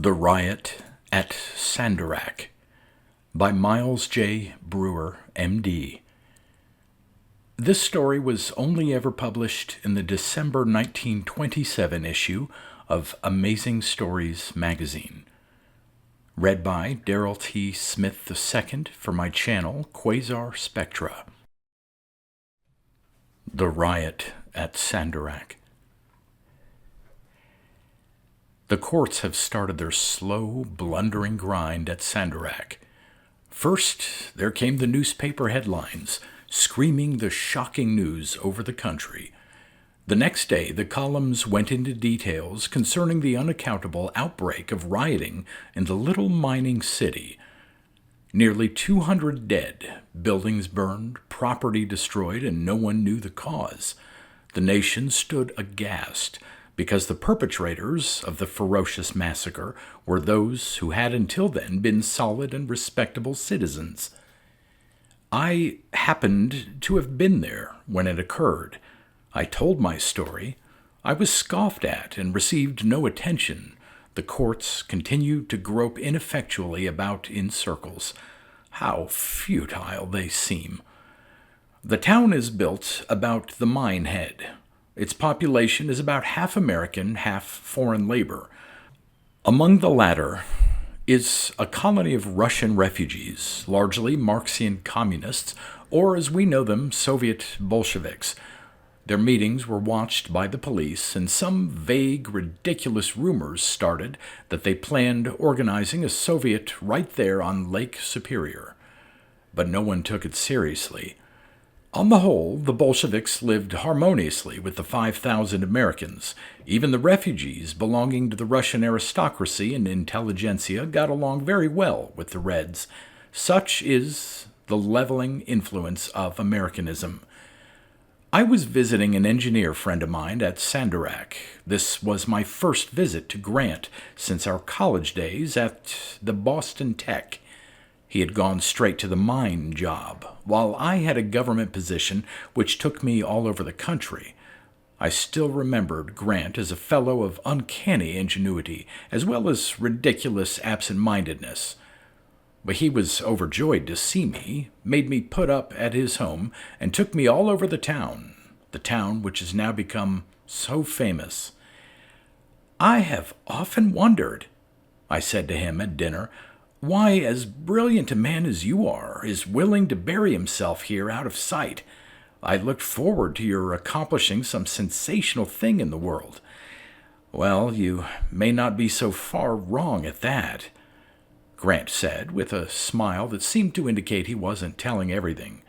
The Riot at SANDERAC by Miles J. Breuer, M.D. This story was only ever published in the December 1927 issue of Amazing Stories magazine. Read by Darrell T. Smith II for my channel, Quasar Spectra. The Riot at SANDERAC. The courts have started their slow, blundering grind at SANDERAC. First, there came the newspaper headlines, screaming the shocking news over the country. The next day, the columns went into details concerning the unaccountable outbreak of rioting in the little mining city. Nearly 200 dead, buildings burned, property destroyed, and no one knew the cause. The nation stood aghast, because the perpetrators of the ferocious massacre were those who had until then been solid and respectable citizens. I happened to have been there when it occurred. I told my story. I was scoffed at and received no attention. The courts continued to grope ineffectually about in circles. How futile they seem. The town is built about the mine head. Its population is about half American, half foreign labor. Among the latter is a colony of Russian refugees, largely Marxian communists, or as we know them, Soviet Bolsheviks. Their meetings were watched by the police, and some vague, ridiculous rumors started that they planned organizing a Soviet right there on Lake Superior. But no one took it seriously. On the whole, the Bolsheviks lived harmoniously with the 5,000 Americans. Even the refugees belonging to the Russian aristocracy and intelligentsia got along very well with the Reds. Such is the leveling influence of Americanism. I was visiting an engineer friend of mine at SANDERAC. This was my first visit to Grant since our college days at the Boston Tech. He had gone straight to the mine job, while I had a government position which took me all over the country. I still remembered Grant as a fellow of uncanny ingenuity, as well as ridiculous absent-mindedness. But he was overjoyed to see me, made me put up at his home, and took me all over the town which has now become so famous. "I have often wondered," I said to him at dinner, "why as brilliant a man as you are is willing to bury himself here out of sight. I looked forward to your accomplishing some sensational thing in the world." "Well, you may not be so far wrong at that," Grant said, with a smile that seemed to indicate he wasn't telling everything.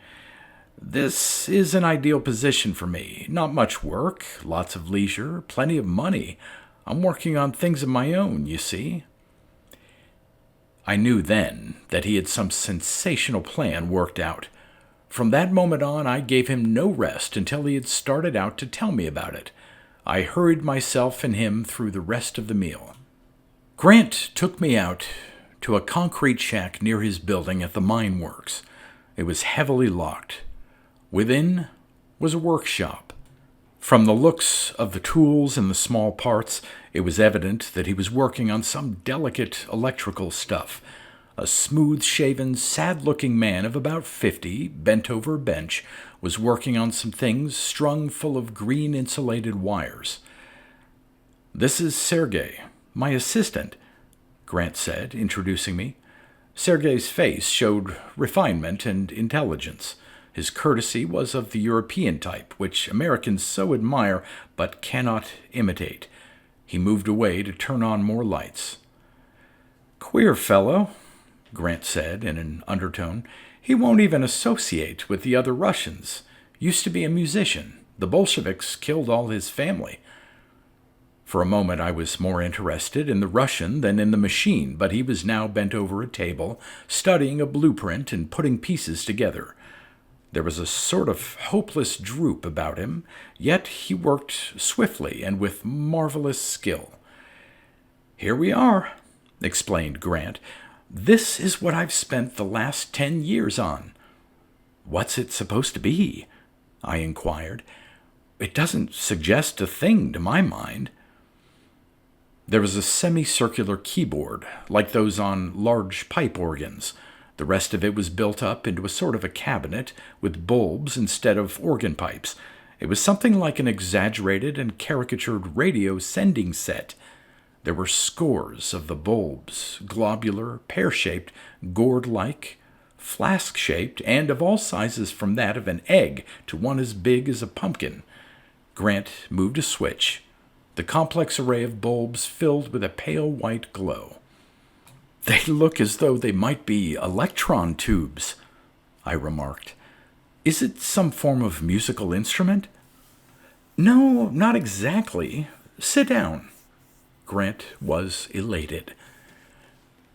"This is an ideal position for me. Not much work, lots of leisure, plenty of money. I'm working on things of my own, you see." I knew then that he had some sensational plan worked out. From that moment on, I gave him no rest until he had started out to tell me about it. I hurried myself and him through the rest of the meal. Grant took me out to a concrete shack near his building at the mine works. It was heavily locked. Within was a workshop. From the looks of the tools and the small parts, it was evident that he was working on some delicate electrical stuff. A smooth-shaven, sad-looking man of about 50, bent over a bench, was working on some things strung full of green insulated wires. "This is Sergei, my assistant," Grant said, introducing me. Sergei's face showed refinement and intelligence. His courtesy was of the European type, which Americans so admire but cannot imitate. He moved away to turn on more lights. "Queer fellow," Grant said in an undertone. "He won't even associate with the other Russians. Used to be a musician. The Bolsheviks killed all his family." For a moment I was more interested in the Russian than in the machine, but he was now bent over a table, studying a blueprint and putting pieces together. There was a sort of hopeless droop about him, yet he worked swiftly and with marvelous skill. "Here we are," explained Grant. "This is what I've spent the last 10 years on." "What's it supposed to be?" I inquired. "It doesn't suggest a thing to my mind." There was a semicircular keyboard, like those on large pipe organs. The rest of it was built up into a sort of a cabinet with bulbs instead of organ pipes. It was something like an exaggerated and caricatured radio sending set. There were scores of the bulbs, globular, pear-shaped, gourd-like, flask-shaped, and of all sizes from that of an egg to one as big as a pumpkin. Grant moved a switch. The complex array of bulbs filled with a pale white glow. "They look as though they might be electron tubes," I remarked. "Is it some form of musical instrument?" "No, not exactly. Sit down." Grant was elated.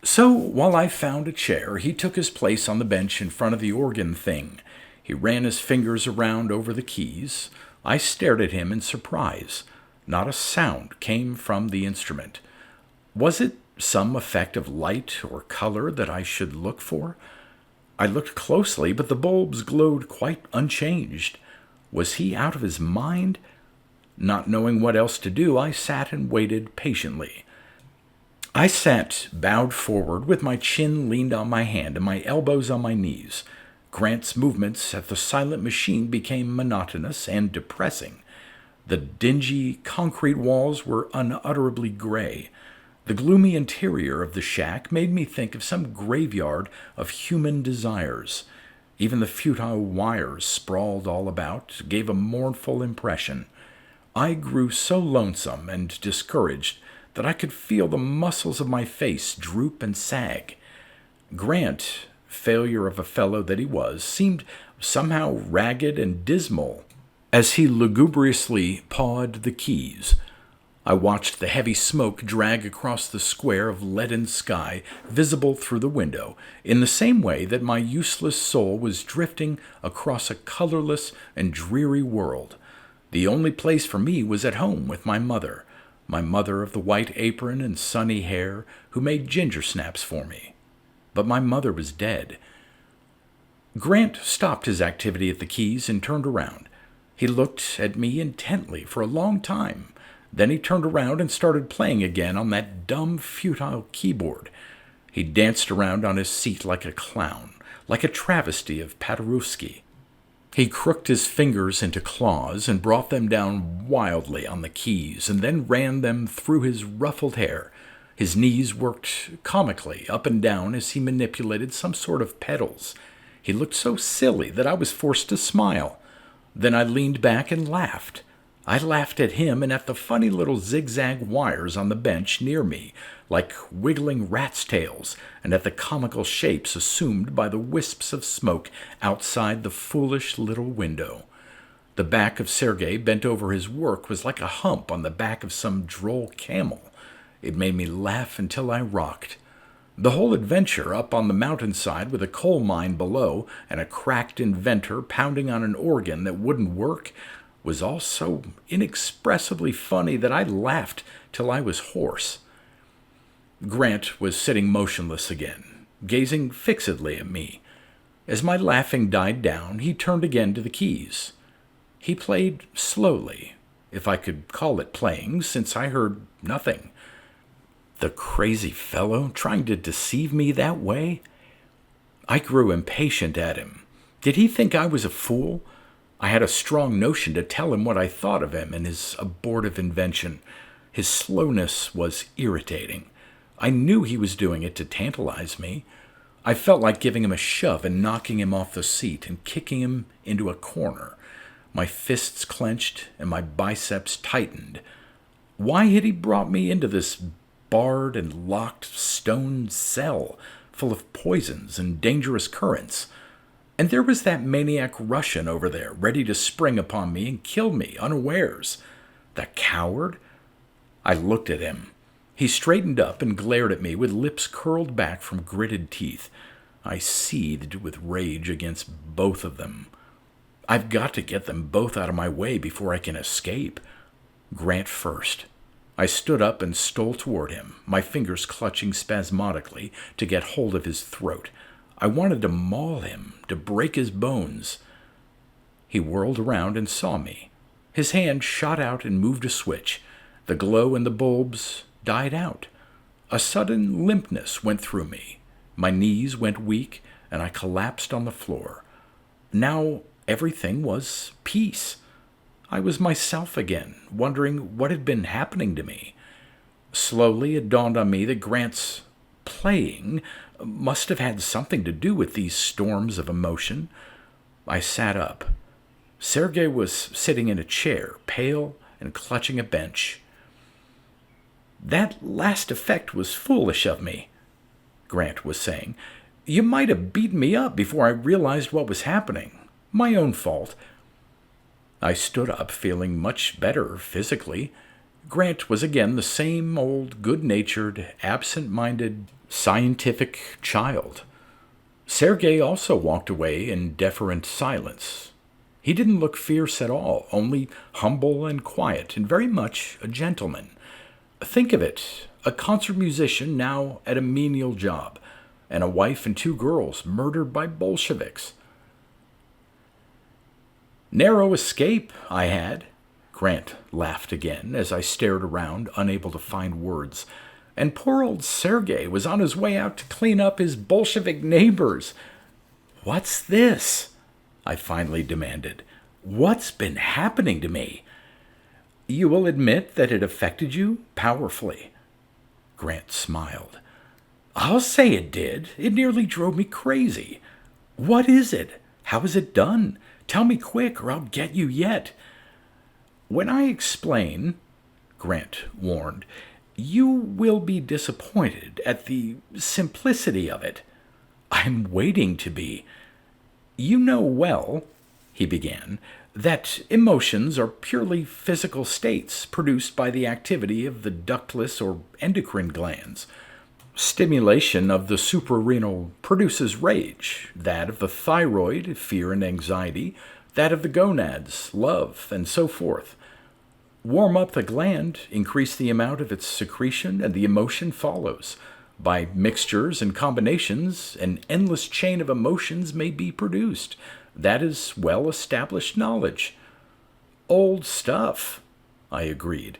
So, while I found a chair, he took his place on the bench in front of the organ thing. He ran his fingers around over the keys. I stared at him in surprise. Not a sound came from the instrument. Was it some effect of light or color that I should look for? I looked closely, but the bulbs glowed quite unchanged. Was he out of his mind? Not knowing what else to do, I sat and waited patiently. I sat bowed forward with my chin leaned on my hand and my elbows on my knees. Grant's movements at the silent machine became monotonous and depressing. The dingy concrete walls were unutterably gray. The gloomy interior of the shack made me think of some graveyard of human desires. Even the futile wires sprawled all about gave a mournful impression. I grew so lonesome and discouraged that I could feel the muscles of my face droop and sag. Grant, failure of a fellow that he was, seemed somehow ragged and dismal as he lugubriously pawed the keys. I watched the heavy smoke drag across the square of leaden sky visible through the window, in the same way that my useless soul was drifting across a colorless and dreary world. The only place for me was at home with my mother of the white apron and sunny hair, who made ginger snaps for me. But my mother was dead. Grant stopped his activity at the keys and turned around. He looked at me intently for a long time. Then he turned around and started playing again on that dumb, futile keyboard. He danced around on his seat like a clown, like a travesty of Paderewski. He crooked his fingers into claws and brought them down wildly on the keys and then ran them through his ruffled hair. His knees worked comically up and down as he manipulated some sort of pedals. He looked so silly that I was forced to smile. Then I leaned back and laughed. I laughed at him and at the funny little zigzag wires on the bench near me, like wiggling rats' tails, and at the comical shapes assumed by the wisps of smoke outside the foolish little window. The back of Sergei bent over his work was like a hump on the back of some droll camel. It made me laugh until I rocked. The whole adventure up on the mountainside with a coal mine below and a cracked inventor pounding on an organ that wouldn't work was all so inexpressibly funny that I laughed till I was hoarse. Grant was sitting motionless again, gazing fixedly at me. As my laughing died down, he turned again to the keys. He played slowly, if I could call it playing, since I heard nothing. The crazy fellow trying to deceive me that way? I grew impatient at him. Did he think I was a fool? I had a strong notion to tell him what I thought of him and his abortive invention. His slowness was irritating. I knew he was doing it to tantalize me. I felt like giving him a shove and knocking him off the seat and kicking him into a corner. My fists clenched and my biceps tightened. Why had he brought me into this barred and locked stone cell full of poisons and dangerous currents? And there was that maniac Russian over there, ready to spring upon me and kill me unawares. The coward! I looked at him. He straightened up and glared at me with lips curled back from gritted teeth. I seethed with rage against both of them. I've got to get them both out of my way before I can escape. Grant first. I stood up and stole toward him, my fingers clutching spasmodically to get hold of his throat. I wanted to maul him, to break his bones. He whirled around and saw me. His hand shot out and moved a switch. The glow in the bulbs died out. A sudden limpness went through me. My knees went weak, and I collapsed on the floor. Now everything was peace. I was myself again, wondering what had been happening to me. Slowly it dawned on me that Grant's playing must have had something to do with these storms of emotion. I sat up. Sergei was sitting in a chair, pale and clutching a bench. "That last effect was foolish of me," Grant was saying. "You might have beaten me up before I realized what was happening. My own fault." I stood up, feeling much better physically. Grant was again the same old, good-natured, absent-minded, scientific child. Sergei also walked away in deferent silence. He didn't look fierce at all, only humble and quiet, and very much a gentleman. Think of it, a concert musician now at a menial job, and a wife and 2 girls murdered by Bolsheviks. "Narrow escape I had." Grant laughed again as I stared around, unable to find words. "And poor old Sergei was on his way out to clean up his Bolshevik neighbors." "What's this?" I finally demanded. "What's been happening to me?" "You will admit that it affected you powerfully." Grant smiled. "I'll say it did. It nearly drove me crazy." "What is it? How is it done? Tell me quick, or I'll get you yet." "When I explain," Grant warned, "you will be disappointed at the simplicity of it." "I'm waiting to be." "You know well," he began, "that emotions are purely physical states produced by the activity of the ductless or endocrine glands. Stimulation of the suprarenal produces rage, that of the thyroid, fear and anxiety, that of the gonads, love, and so forth. Warm up the gland, increase the amount of its secretion, and the emotion follows. By mixtures and combinations, an endless chain of emotions may be produced. That is well-established knowledge." "Old stuff," I agreed.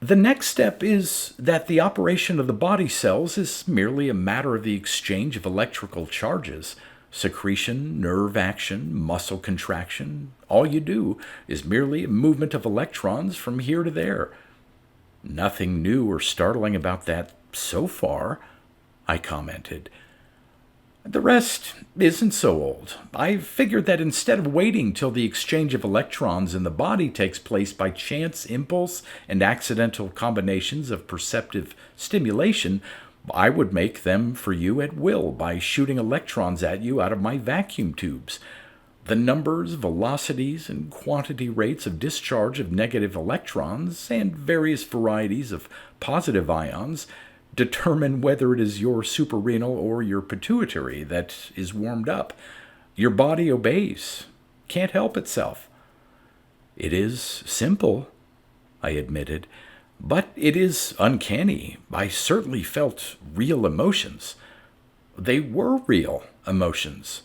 "The next step is that the operation of the body cells is merely a matter of the exchange of electrical charges. Secretion, nerve action, muscle contraction, all you do is merely a movement of electrons from here to there." "Nothing new or startling about that so far," I commented. "The rest isn't so old. I figured that instead of waiting till the exchange of electrons in the body takes place by chance impulse and accidental combinations of perceptive stimulation, I would make them for you at will by shooting electrons at you out of my vacuum tubes. The numbers, velocities, and quantity rates of discharge of negative electrons and various varieties of positive ions determine whether it is your suprarenal or your pituitary that is warmed up. Your body obeys, can't help itself." "It is simple," I admitted, "but it is uncanny. I certainly felt real emotions." "They were real emotions.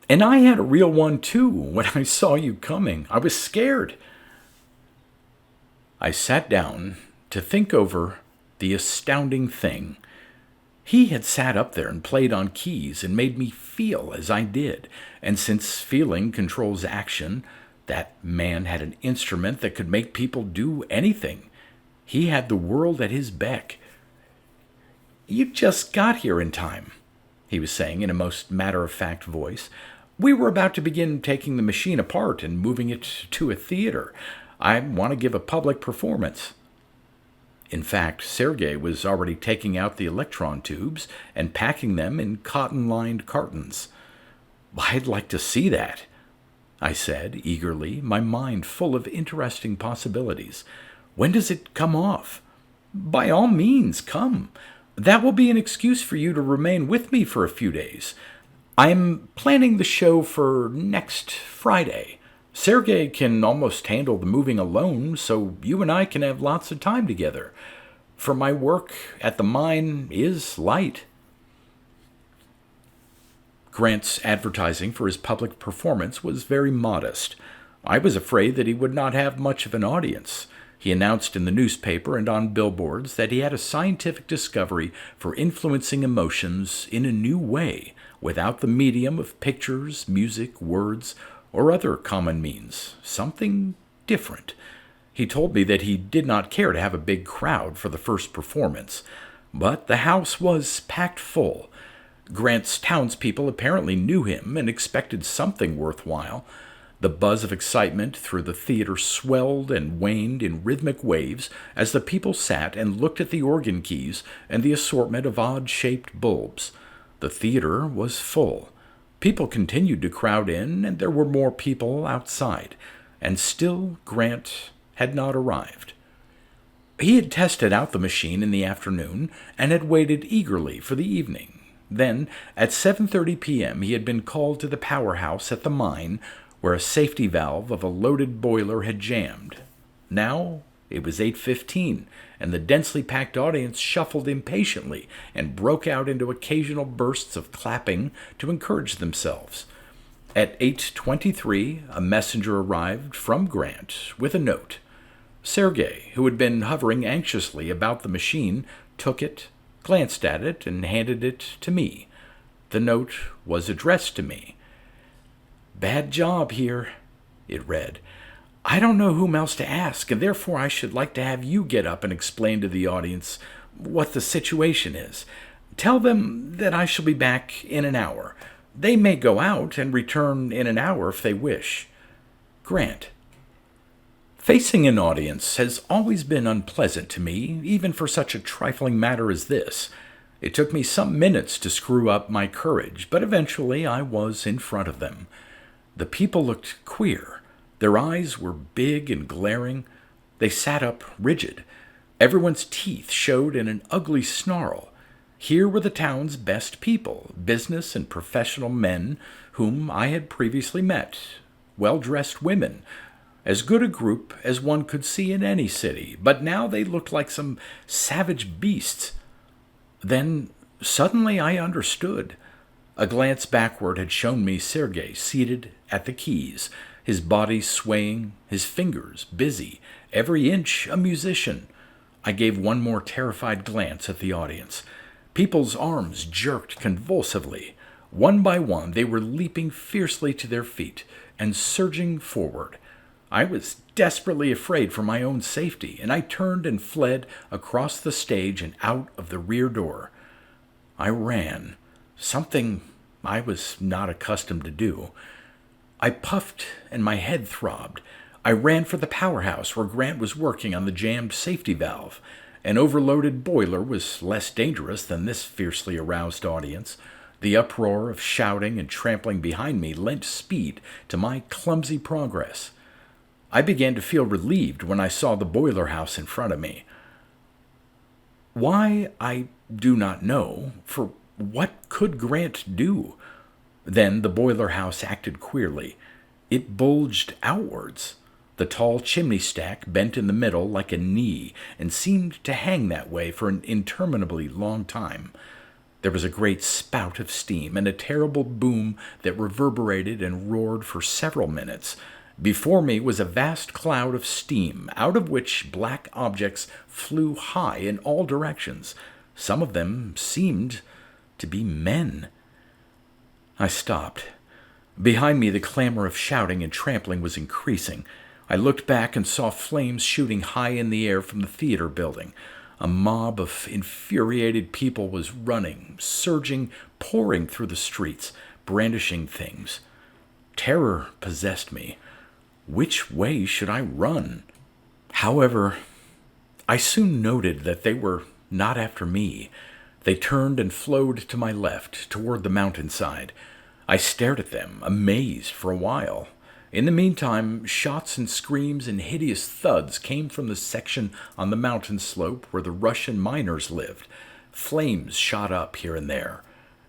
And I had a real one too when I saw you coming. I was scared." I sat down to think over the astounding thing. He had sat up there and played on keys and made me feel as I did, and since feeling controls action, that man had an instrument that could make people do anything. He had the world at his beck. "You just got here in time," he was saying in a most matter-of-fact voice. "We were about to begin taking the machine apart and moving it to a theater. I want to give a public performance." In fact, Sergei was already taking out the electron tubes and packing them in cotton-lined cartons. "I'd like to see that," I said eagerly, my mind full of interesting possibilities. "When does it come off?" "By all means, come. That will be an excuse for you to remain with me for a few days. I'm planning the show for next Friday. Sergei can almost handle the moving alone, so you and I can have lots of time together. For my work at the mine is light." Grant's advertising for his public performance was very modest. I was afraid that he would not have much of an audience. He announced in the newspaper and on billboards that he had a scientific discovery for influencing emotions in a new way, without the medium of pictures, music, words, or other common means. Something different. He told me that he did not care to have a big crowd for the first performance, but the house was packed full. Grant's townspeople apparently knew him and expected something worthwhile. The buzz of excitement through the theater swelled and waned in rhythmic waves as the people sat and looked at the organ keys and the assortment of odd-shaped bulbs. The theater was full. People continued to crowd in, and there were more people outside. And still Grant had not arrived. He had tested out the machine in the afternoon and had waited eagerly for the evening. Then, at 7:30 p.m., he had been called to the powerhouse at the mine, where a safety valve of a loaded boiler had jammed. Now it was 8:15, and the densely packed audience shuffled impatiently and broke out into occasional bursts of clapping to encourage themselves. At 8:23, a messenger arrived from Grant with a note. Sergei, who had been hovering anxiously about the machine, took it, glanced at it, and handed it to me. The note was addressed to me. "Bad job here," it read. "I don't know whom else to ask, and therefore I should like to have you get up and explain to the audience what the situation is. Tell them that I shall be back in an hour. They may go out and return in an hour if they wish. Grant." Facing an audience has always been unpleasant to me, even for such a trifling matter as this. It took me some minutes to screw up my courage, but eventually I was in front of them. The people looked queer. Their eyes were big and glaring. They sat up rigid. Everyone's teeth showed in an ugly snarl. Here were the town's best people, business and professional men whom I had previously met, well-dressed women, as good a group as one could see in any city, but now they looked like some savage beasts. Then suddenly I understood. A glance backward had shown me Sergei seated at the keys, his body swaying, his fingers busy, every inch a musician. I gave one more terrified glance at the audience. People's arms jerked convulsively. One by one they were leaping fiercely to their feet and surging forward. I was desperately afraid for my own safety, and I turned and fled across the stage and out of the rear door. I ran, something I was not accustomed to do. I puffed and my head throbbed. I ran for the powerhouse where Grant was working on the jammed safety valve. An overloaded boiler was less dangerous than this fiercely aroused audience. The uproar of shouting and trampling behind me lent speed to my clumsy progress. I began to feel relieved when I saw the boiler house in front of me. Why, I do not know, for what could Grant do? Then the boiler house acted queerly. It bulged outwards. The tall chimney stack bent in the middle like a knee and seemed to hang that way for an interminably long time. There was a great spout of steam and a terrible boom that reverberated and roared for several minutes. Before me was a vast cloud of steam, out of which black objects flew high in all directions. Some of them seemed to be men. I stopped. Behind me the clamor of shouting and trampling was increasing. I looked back and saw flames shooting high in the air from the theater building. A mob of infuriated people was running, surging, pouring through the streets, brandishing things. Terror possessed me. Which way should I run? However, I soon noted that they were not after me. They turned and flowed to my left, toward the mountainside. I stared at them, amazed for a while. In the meantime, shots and screams and hideous thuds came from the section on the mountain slope where the Russian miners lived. Flames shot up here and there.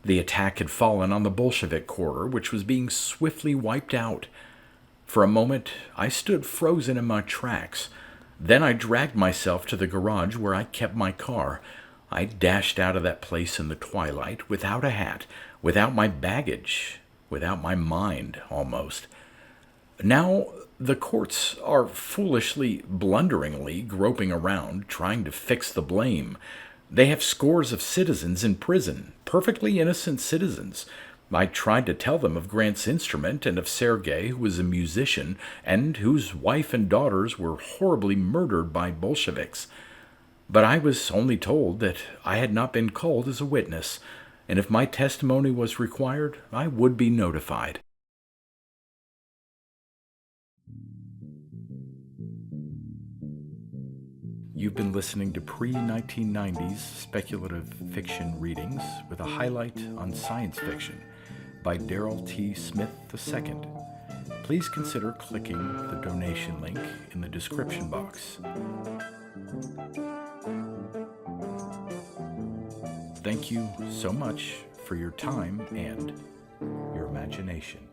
The attack had fallen on the Bolshevik quarter, which was being swiftly wiped out. For a moment, I stood frozen in my tracks. Then I dragged myself to the garage where I kept my car. I dashed out of that place in the twilight, without a hat, without my baggage, without my mind, almost. Now, the courts are foolishly, blunderingly groping around, trying to fix the blame. They have scores of citizens in prison, perfectly innocent citizens. I tried to tell them of Grant's instrument and of Sergei, who was a musician and whose wife and daughters were horribly murdered by Bolsheviks. But I was only told that I had not been called as a witness, and if my testimony was required, I would be notified. You've been listening to pre-1990s speculative fiction readings with a highlight on science fiction by Darrell T. Smith II. Please consider clicking the donation link in the description box. Thank you so much for your time and your imagination.